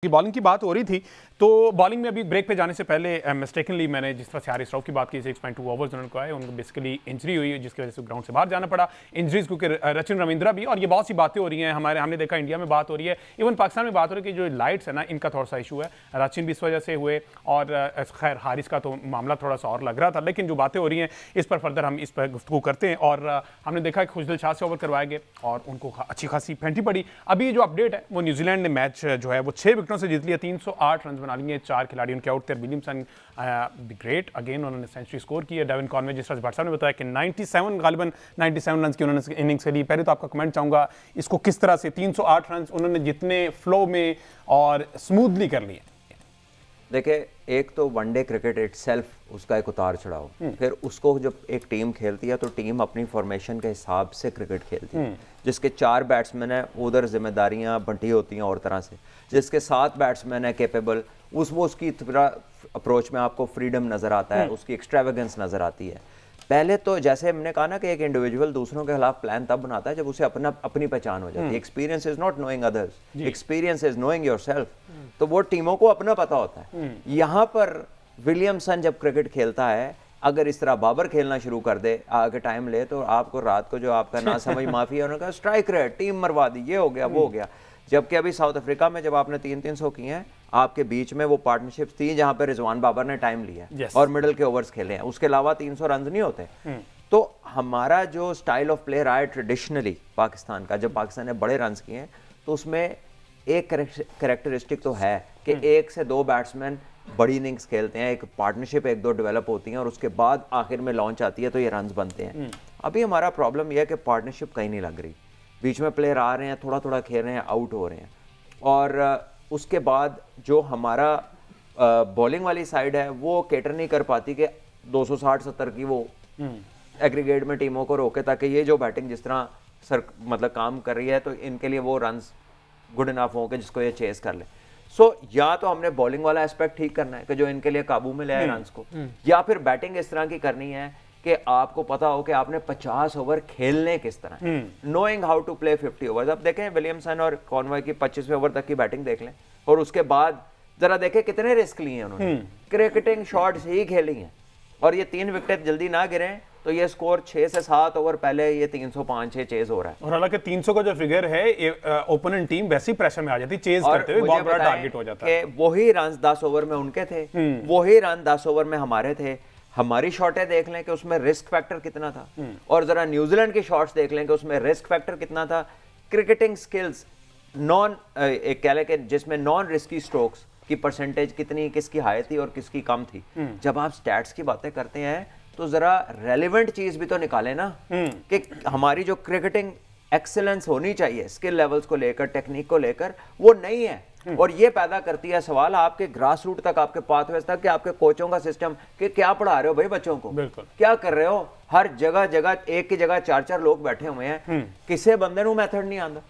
की बॉलिंग की बात हो रही थी तो बॉलिंग में अभी ब्रेक पे जाने से पहले मिस्टेकनली मैंने जिस तरह से हारिस रऊफ की बात की 6.2 ओवर्स उनको आए, उनको बेसिकली इंजरी हुई जिसकी वजह से ग्राउंड से बाहर जाना पड़ा। इंजरीज क्योंकि रचिन रविंद्रा भी, और ये बहुत सी बातें हो रही हैं हमने देखा इंडिया में बात हो रही है, इवन पाकिस्तान में बात हो रही है कि जो लाइट्स है ना इनका थोड़ा सा इशू है, रचिन भी इस वजह से हुए और खैर हारिस का तो मामला थोड़ा सा और लग रहा था, लेकिन जो बातें हो रही हैं इस पर फर्दर हम इस पर गुफ्तगू करते हैं। और हमने देखा कि खुशदिल शाह से ओवर करवाए गए और उनको अच्छी खासी फेंटी पड़ी। अभी जो अपडेट है वो न्यूजीलैंड ने मैच जो है वो 6 विकेटों से जीत लिया, 308 रन बना लिए, 4 खिलाड़ी उनके आउट थे। विलियमसन ग्रेट अगेन, उन्होंने सेंचुरी स्कोर की है। डेविन कॉनवे जिस तरह भाट साहब ने बताया कि 97 गालिबन 97 रन की उन्होंने इनिंग्स खेली। पहले तो आपका कमेंट चाहूंगा इसको किस तरह से 308 रन उन्होंने जितने फ्लो में और स्मूथली कर लिए। देखिए, एक तो वनडे क्रिकेट इटसेल्फ उसका एक उतार चढ़ाव, फिर उसको जब एक टीम खेलती है तो टीम अपनी फॉर्मेशन के हिसाब से क्रिकेट खेलती है, जिसके 4 बैट्समैन हैं उधर जिम्मेदारियां बंटी होती हैं और तरह से, जिसके 7 बैट्समैन है कैपेबल, उसकी अप्रोच में आपको फ्रीडम नज़र आता है, उसकी एक्स्ट्रावेगेंस नज़र आती है। पहले तो जैसे हमने कहा ना कि एक इंडिविजुअल दूसरों के खिलाफ प्लान तब बनाता है जब उसे अपनी पहचान हो जाती है। Experience is not knowing others, experience is knowing yourself. तो वो टीमों को अपना पता होता है। यहाँ पर विलियमसन जब क्रिकेट खेलता है, अगर इस तरह बाबर खेलना शुरू कर दे, आगे टाइम ले, तो आपको रात को जो आपका ना समझ माफी है, उन्होंने कहा स्ट्राइक रेट टीम मरवा दी, ये हो गया वो हो गया। जबकि अभी साउथ अफ्रीका में जब आपने 300 किए हैं, आपके बीच में वो पार्टनरशिप्स थी जहां पे रिजवान बाबर ने टाइम लिया और मिडिल के ओवर्स खेले हैं, उसके अलावा 300 रन नहीं होते। तो हमारा जो स्टाइल ऑफ प्ले रहा है ट्रेडिशनली पाकिस्तान का, जब पाकिस्तान ने बड़े रन किए हैं तो उसमें एक कैरेक्टरिस्टिक तो है कि 1 से 2 बैट्समैन बड़ी इनिंग्स खेलते हैं, एक पार्टनरशिप 1-2 डेवलप होती हैं और उसके बाद आखिर में लॉन्च आती है तो ये रन बनते हैं। अभी हमारा प्रॉब्लम यह है कि पार्टनरशिप कहीं नहीं लग रही, बीच में प्लेयर आ रहे हैं, थोड़ा थोड़ा खेल रहे हैं, आउट हो रहे हैं। और उसके बाद जो हमारा बॉलिंग वाली साइड है वो कैटर नहीं कर पाती कि 260-70 की वो एग्रीगेट में टीमों को रोके, ताकि ये जो बैटिंग जिस तरह मतलब काम कर रही है तो इनके लिए वो रन्स गुड इनफ हो के जिसको ये चेस कर ले। सो या तो हमने बॉलिंग वाला एस्पेक्ट ठीक करना है कि जो इनके लिए काबू में ले आए रन्स को, या फिर बैटिंग इस तरह की करनी है कि आपको पता हो कि आपने 50 ओवर खेलने किस तरह, knowing how to play 50 overs. अब देखें विलियमसन और कॉनवे की 25वें ओवर तक की बैटिंग देख लें और उसके बाद जरा देखें कितने रिस्क लिए उन्होंने, क्रिकेटिंग शॉट्स ही खेली हैं और ये 3 विकेट जल्दी ना गिरे तो ये स्कोर 6 से 7 ओवर पहले ये 305-6 चेज हो रहा है। और हालांकि 300 का जो फिगर है ये ओपोनेंट टीम वैसे ही प्रेशर में आ जाती, चेज करते हुए बहुत बड़ा टारगेट हो जाता है। वही रन 10 ओवर में उनके थे, वही रन 10 ओवर में हमारे थे। हमारी शॉटें देख लें कि उसमें रिस्क फैक्टर कितना था और जरा न्यूजीलैंड की शॉट्स देख लें कि उसमें रिस्क फैक्टर कितना था। क्रिकेटिंग स्किल्स एक कह लें कि जिसमें नॉन रिस्की स्ट्रोक्स की परसेंटेज कितनी, किसकी हाई थी और किसकी कम थी। जब आप स्टैट्स की बातें करते हैं तो जरा रेलिवेंट चीज भी तो निकालें ना कि हमारी जो क्रिकेटिंग एक्सेलेंस होनी चाहिए स्किल लेवल्स को लेकर, टेक्निक को लेकर, वो नहीं है। और ये पैदा करती है सवाल आपके ग्रास रूट तक, आपके पाथवेज तक, कि आपके कोचों का सिस्टम कि क्या पढ़ा रहे हो भाई बच्चों को, क्या कर रहे हो। हर जगह जगह एक की जगह 4-4 लोग बैठे हुए हैं, किसी बंदे को मेथड नहीं आता,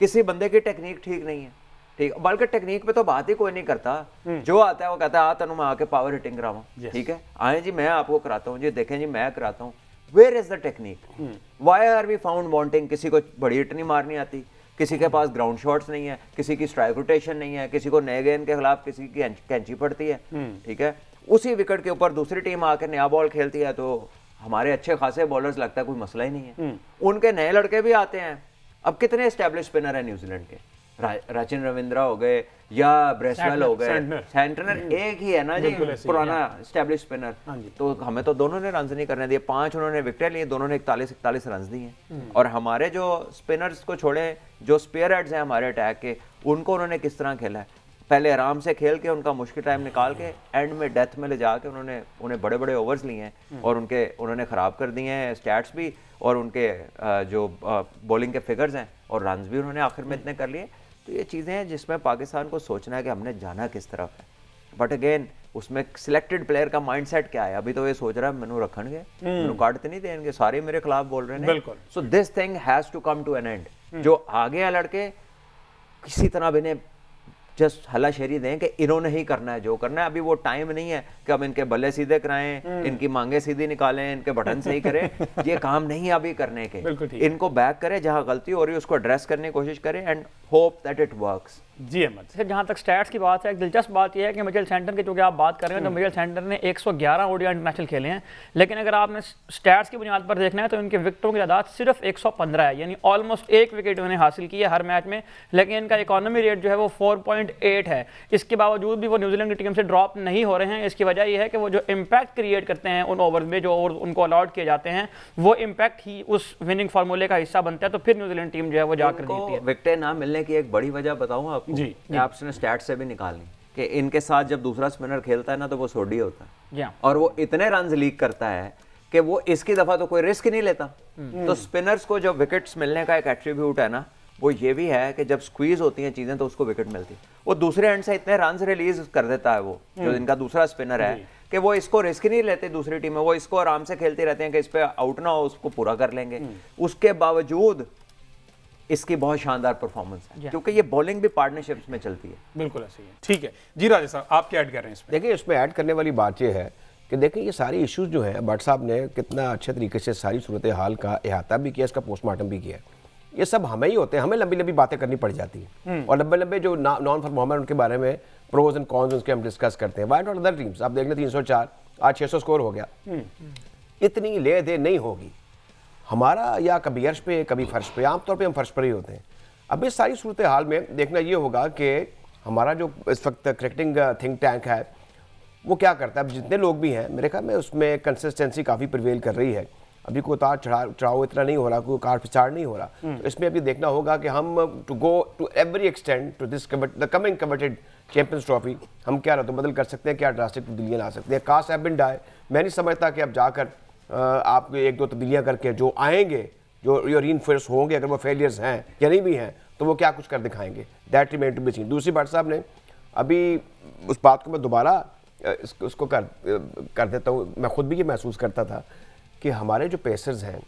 किसी बंदे की टेक्निक ठीक नहीं है, ठीक, बल्कि टेक्निक पे तो बात ही कोई नहीं करता। जो आता है वो कहता है तनु मैं आके पावर हिटिंग कराऊं, ठीक है आए जी मैं आपको कराता हूँ जी, देखें जी मैं कराता हूँ। Where is the technique, why are we found wanting. किसी को बड़ी हिट नहीं मारनी आती, किसी के पास ग्राउंड शॉट्स नहीं है, किसी की स्ट्राइक रोटेशन नहीं है, किसी को नए गेंद के खिलाफ किसी की कैंची पड़ती है, ठीक है। उसी विकेट के ऊपर दूसरी टीम आकर नया बॉल खेलती है तो हमारे अच्छे खासे बॉलर्स लगता है कोई मसला ही नहीं है, उनके नए लड़के भी आते हैं। अब कितने एस्टेब्लिश स्पिनर है न्यूजीलैंड के, रचिन रविंद्रा हो गए या ब्रेसवेल हो गए, सेंटनर एक ही है ना जी पुराना एस्टेब्लिश स्पिनर। तो हमें तो दोनों ने रन नहीं करने दिए, 5 उन्होंने विकेट लिए, दोनों ने 41 रन दिए। और हमारे जो स्पिनर्स को छोड़े, जो स्पेयर हेड्स हैं हमारे अटैक के, उनको उन्होंने किस तरह खेला है। पहले आराम से खेल के उनका मुश्किल टाइम निकाल के एंड में डेथ में ले जाके उन्हें बड़े बड़े ओवर्स लिए हैं और उन्होंने ख़राब कर दिए हैं स्टैट्स भी और उनके जो बॉलिंग के फिगर्स हैं और रन्स भी उन्होंने आखिर में इतने कर लिए। तो ये चीज़ें हैं जिसमें पाकिस्तान को सोचना है कि हमने जाना किस तरफ है। बट अगेन उसमें सिलेक्टेड प्लेयर का माइंडसेट क्या है। अभी तो ये सोच रहा है मैनू रखणगे, मैनू काटते नहीं देंगे, सारे मेरे खिलाफ बोल रहे हैं। So this thing has to come to an end. जो आगे है लड़के किसी तरह भी ने जस्ट हलाशेरी दें कि इन्होंने ही करना है जो करना है। अभी वो टाइम नहीं है कि हम इनके बल्ले सीधे कराएं, इनकी मांगे सीधी निकालें, इनके बटन सही करें, ये काम नहीं है अभी करने के। इनको बैक करें, जहां गलती हो रही है उसको एड्रेस करने की कोशिश करें and hope that it works. जी अहमद, जहाँ तक स्टैट्स की बात है, एक दिलचस्प बात यह है कि मिचेल सेंटर की चूँकि आप बात कर रहे हैं तो मिचेल सेंटर ने 111 ओडीआई इंटरनेशनल खेले हैं, लेकिन अगर आपने स्टैट्स की बुनियाद पर देखना है तो इनके विकेटों की तादाद सिर्फ 115 है, यानी ऑलमोस्ट 1 विकेट उन्होंने हासिल की है हर मैच में, लेकिन इनका इकोनॉमी रेट जो है वो 4.8 है। इसके बावजूद भी वो न्यूजीलैंड की टीम से ड्रॉप नहीं हो रहे हैं। इसकी वजह यह है कि वो जो इम्पैक्ट क्रिएट करते हैं उन ओवर्स में, जो ओवर उनको अलॉट किए जाते हैं, वो इम्पैक्ट ही उस विनिंग फार्मूले का हिस्सा बनता है, तो फिर न्यूजीलैंड टीम जो है वो जाकर जीतती है। विकेटें ना मिलने की एक बड़ी वजह बताऊं आपको, जी, आपने स्टैट से भी निकालनी कि इनके साथ जब दूसरा स्पिनर खेलता है ना तो वो सोडी होता है और वो इतने रन लीक करता है कि वो इसकी दफा तो कोई रिस्क नहीं लेता। तो स्पिनर्स को जो विकेट्स मिलने का एक एट्रीब्यूट है ना, वो ये भी है कि जब स्क्वीज होती हैं चीजें तो उसको विकेट मिलती है। वो दूसरे एंड से इतने रन रिलीज कर देता है वो जो इनका दूसरा स्पिनर है कि वो इसको रिस्क नहीं लेते दूसरी टीम में, वो इसको आराम से खेलती रहते हैं कि इस पे आउट ना हो, उसको पूरा कर लेंगे। उसके बावजूद इसकी बहुत शानदार परफॉर्मेंस है क्योंकि ये बॉलिंग भी पार्टनरशिप्स में चलती है। बिल्कुल ऐसे ही है। ठीक है जी राजेश साहब, आप क्या ऐड कर रहे हैं इसमें? देखिए, इसमें ऐड करने वाली बात यह है कि देखिए ये सारी इश्यूज जो है भट्ट साहब ने कितना अच्छे तरीके से सारी सूरत हाल का अहाता भी किया, इसका पोस्टमार्टम भी किया। ये सब हमें ही होते हैं, हमें लंबी लंबी बातें करनी पड़ जाती हैं और लंबे लंबे जो नॉन परफॉर्मर उनके बारे में प्रोज एंड कॉन्स उसके हम डिस्कस करते हैं। Why not other teams? आप देख लें 304, आज 600 स्कोर हो गया। इतनी ले दे नहीं होगी हमारा, या कभी अर्श पे कभी फर्श पे, आमतौर पर हम फर्श पर ही होते हैं। अब इस सारी सूरत हाल में देखना ये होगा कि हमारा जो इस वक्त क्रिकेटिंग थिंक टैंक है वो क्या करता है। अब जितने लोग भी हैं मेरे ख्याल में उसमें कंसिस्टेंसी काफ़ी प्रिवेल कर रही है। अभी कोई उतार चढ़ाव इतना नहीं हो रहा, कोई कार पिछाड़ नहीं हो रहा। तो इसमें अभी देखना होगा कि हम to go to every extent to this the coming coveted Champions Trophy हम क्या रद्द बदल कर सकते हैं, क्या ड्रास्टिक तब्दीलियाँ ला सकते हैं। कास्ट हैव बीन डाई, मैं नहीं समझता कि अब जाकर आप एक दो तब्दीलियाँ करके जो आएंगे, जो रीइंफोर्स होंगे, अगर वो फेलियर्स हैं या नहीं भी हैं तो वो क्या कुछ कर दिखाएंगे, that remain to be seen. दूसरी बात साहब ने अभी उस बात को मैं दोबारा उसको कर देता हूँ। मैं खुद भी ये महसूस करता था कि हमारे जो पेसर्स हैं,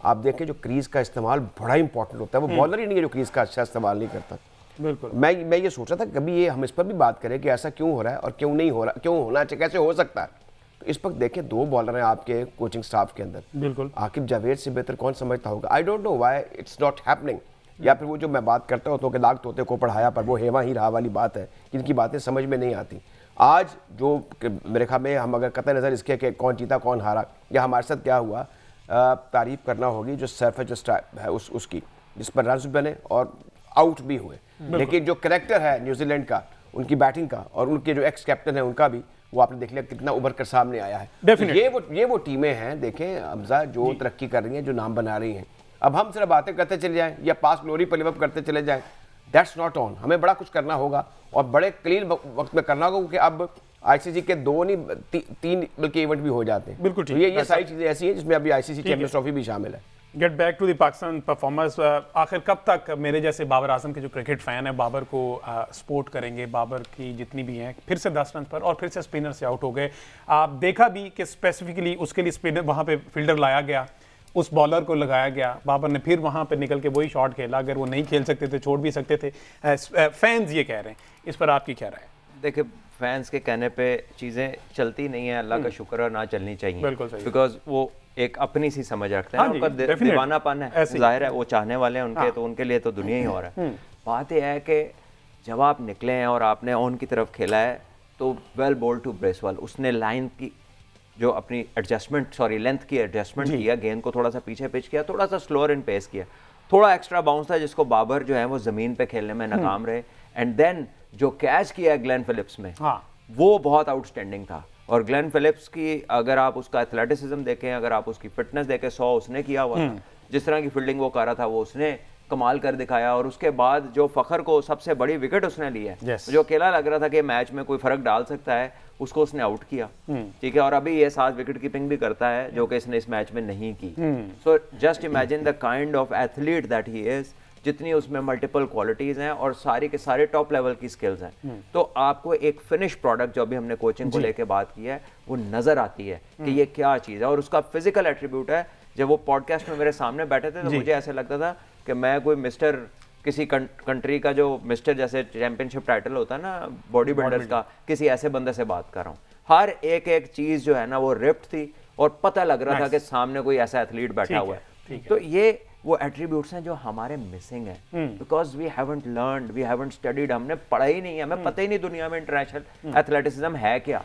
आप देखें जो क्रीज का इस्तेमाल बड़ा इंपॉर्टेंट होता है, वो बॉलर ही नहीं है जो क्रीज का अच्छा इस्तेमाल नहीं करता। बिल्कुल, मैं ये सोच रहा था कभी ये हम इस पर भी बात करें कि ऐसा क्यों हो रहा है और क्यों नहीं हो रहा, क्यों होना चाहिए, कैसे हो सकता है। तो इस वक्त देखें 2 बॉलर हैं आपके कोचिंग स्टाफ के अंदर। बिल्कुल, आकिब जावेद से बेहतर कौन समझता होगा? I don't know why it's not happening. या फिर वो जो मैं बात करता हूँ तो कि दाग तोते को पढ़ाया पर वो हेवा ही रहा वाली बात है, जिनकी बातें समझ में नहीं आती। आज जो मेरे ख्याल में हम अगर कतई नज़र इसके कि कौन जीता कौन हारा या हमारे साथ क्या हुआ, तारीफ करना होगी जो सरफेस है उसकी, जिस पर रन्स बने और आउट भी हुए। लेकिन जो करेक्टर है न्यूजीलैंड का, उनकी बैटिंग का और उनके जो एक्स कैप्टन है उनका भी, वो आपने देख लिया कितना उभर कर सामने आया है। तो ये वो टीमें हैं देखें हमजा जो तरक्की कर रही हैं, जो नाम बना रही हैं। अब हम सिर्फ बातें करते चले जाएं या पास ग्लोरी पर लिव अप करते चले जाएं, दैट्स नॉट ऑन। हमें बड़ा कुछ करना होगा और बड़े क्लीन वक्त में करना होगा, क्योंकि अब आईसीसी के 2 नहीं 3 बल्कि इवेंट भी हो जाते हैं। बिल्कुल ठीक। तो ये सारी चीजें ऐसी हैं जिसमें अभी आईसीसी चैंपियंस ट्रॉफी भी शामिल है। Get back to the Pakistan performance. आखिर कब तक मेरे जैसे बाबर आजम के जो क्रिकेट फैन है बाबर को सपोर्ट करेंगे? बाबर की जितनी भी हैं फिर से 10 रन पर और फिर से स्पिनर से आउट हो गए। आप देखा भी कि स्पेसिफिकली उसके लिए स्पिनर वहाँ पे फील्डर लाया गया, उस बॉलर को लगाया गया, बाबर ने फिर वहाँ पे निकल के वही शॉट खेला। अगर वो नहीं खेल सकते थे छोड़ भी सकते थे। फैंस ये कह रहे हैं, इस पर आपकी क्या राय है? देखिए, फैंस के कहने पे चीज़ें चलती नहीं है, अल्लाह का शुक्र है, ना चलनी चाहिए। बिल्कुल सही, बिकॉज वो एक अपनी सी समझ रखते हैं, उनका दीवानापन है, जाहिर है वो चाहने वाले हैं उनके, तो उनके लिए तो दुनिया ही हो रहा है। बात यह है कि जब आप निकले हैं और आपने ऑन की तरफ खेला है तो वेल बोल्ड टू ब्रेसवेल, उसने लाइन की जो अपनी लेंथ की एडजस्टमेंट किया, गेंद को थोड़ा सा पीछे पिच किया, थोड़ा सा स्लोअर इन पेस किया, थोड़ा एक्स्ट्रा बाउंस था जिसको बाबर जो है वो जमीन पे खेलने में नाकाम रहे। एंड देन जो कैच किया ग्लेन फिलिप्स में, वो बहुत आउटस्टैंडिंग था। और ग्लेन फिलिप्स की अगर आप उसका एथलेटिसिज्म देखें, अगर आप उसकी फिटनेस देखें, 100 उसने किया हुआ था। जिस तरह की फील्डिंग वो कर रहा था वो उसने कमाल कर दिखाया। और उसके बाद जो फखर को सबसे बड़ी विकेट उसने ली है, जो अकेला लग रहा था कि मैच में कोई फर्क डाल सकता है, उसको उसने आउट किया। ठीक है, और अभी ये 7 विकेट कीपिंग भी करता है जो कि इसने इस मैच में नहीं की। So just imagine the kind of athlete that he is, जितनी उसमें मल्टीपल क्वालिटीज हैं और सारी के सारे टॉप लेवल की स्किल्स हैं। तो आपको एक फिनिश प्रोडक्ट जो अभी हमने कोचिंग को लेके बात की है वो नजर आती है कि ये क्या चीज़ है। और उसका फिजिकल एट्रीब्यूट है। जब वो पॉडकास्ट में मेरे सामने बैठे थे तो मुझे ऐसे लगता था कि मैं कोई मिस्टर किसी कंट्री का जो मिस्टर जैसे चैंपियनशिप टाइटल होता है ना बॉडी बिल्डर्स का, किसी ऐसे बंदे से बात कर रहा हूँ। हर एक चीज जो है ना वो रिप्ट थी और पता लग रहा था कि सामने कोई ऐसा एथलीट बैठा हुआ है। तो ये वो एट्रीब्यूट्स हैं जो हमारे मिसिंग हैं, because we haven't learned, we haven't studied, हमने पढ़ा ही नहीं है, हमें पता ही नहीं दुनिया में इंटरनेशनल एथलेटिसिज्म है क्या।